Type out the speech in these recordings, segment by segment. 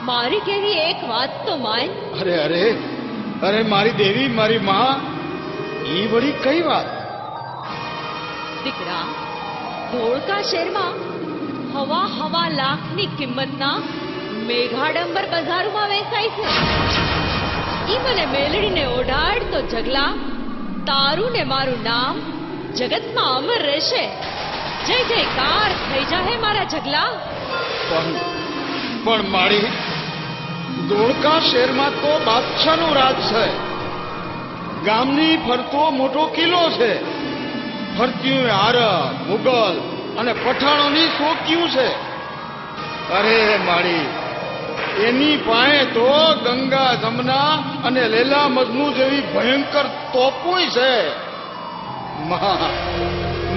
મારી કેવી એક વાત તો માય. અરે અરે અરે મારી દેવી, મારી માં, ઈ વળી કઈ વાત? દીકરા, ધોળકા શહેરમાં હવા લાખની કિંમતના મેઘાડંબર બજારમાં વેચાય છે. ઈ મને મેલડીને ઓઢાડ તો જગલા, તારું ને મારું નામ જગતમાં અમર રહેશે. જય જયકાર થઈ જાહે મારા જગલા. પણ મારી, ધોળકા શહેરમાં તો બાદશાહનું રાજ છે. ગામની ફરતો મોટો કિલ્લો છે. ફરતીયું આરબ, મુગલ અને પઠાણોની ચોકીયું છે. અરે મારી, એની પાસે તો ગંગા, જમના અને લેલા મજનુ જેવી ભયંકર તોપોય છે.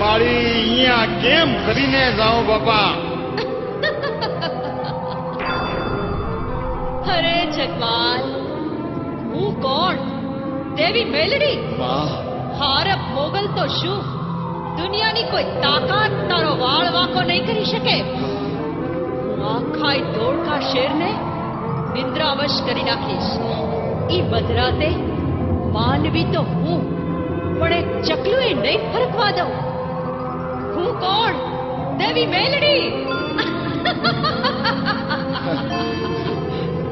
મારી અહીંયા કેમ કરીને જાઓ બાપા? અરે જગવાન, હું કોણ? દેવી મેલડી. હારબ મોગલ તો શું, દુનિયાની કોઈ તાકાત તારો વાળ વાંકો નહીં કરી શકે. હું આખા ધોળકા શેરને નિંદ્રાવશ કરી નાખીશ. ઈ મધરાતે માનવી તો હું, પણ એક ચકલું એ નહીં ફરકવા દઉં. હું કોણ? દેવી મેલડી.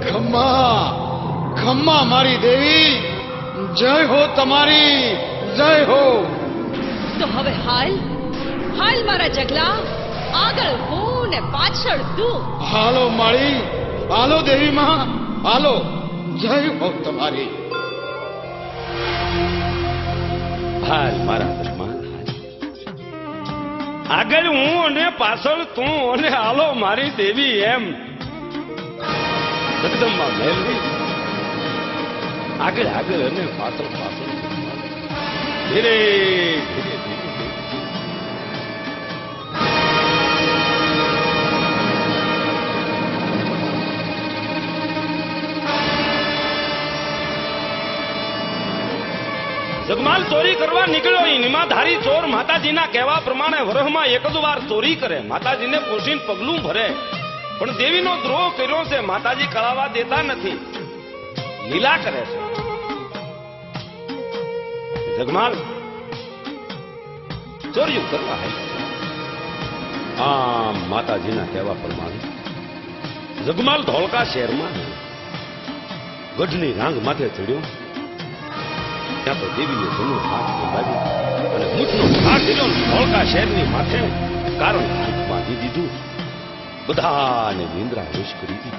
ખમ્મા ખમ્મા મારી દેવી, જય હો તમારી, જય હો. તો હવે હાલ મારા જગલા, આગળ હું ને પાછળ તું. હાલો માળી, હાલો દેવી માં, હાલો. જય હો તમારી. હાલ મારા ધર્મા, આગળ હું અને પાછળ તું, અને હાલો મારી દેવી એમ જગદંબા મેલવી. આગળ આગળ અને પાછળ પાછળ, ધીરે ધીરે ધીરે. જગમાલ ચોરી કરવા નીકળ્યો. નિમાધારી ચોર માતાજીના કહેવા પ્રમાણે વરહમાં એક જ વાર ચોરી કરે, માતાજીને પોષીને પગલું ભરે. પણ દેવીનો દ્રોહ કર્યો છે. માતાજી કળાવા દેતા નથી, લીલા કરે છે. જગમાલ ચોર્યું કરવા આમ માતાજીના કહેવા પ્રમાણે જગમાલ ધોળકા શહેરમાં ગઢની રાંગ માથે ચડ્યો. ત્યાં તો દેવીએ જૂનો હાથ લગાવ્યો અને મૂઠનો હાથ લીધો. ધોળકા શહેરની માથે કારણ હાથ બાંધી દીધું. બધાને નિંદ્રા હોશ કરી દીધી.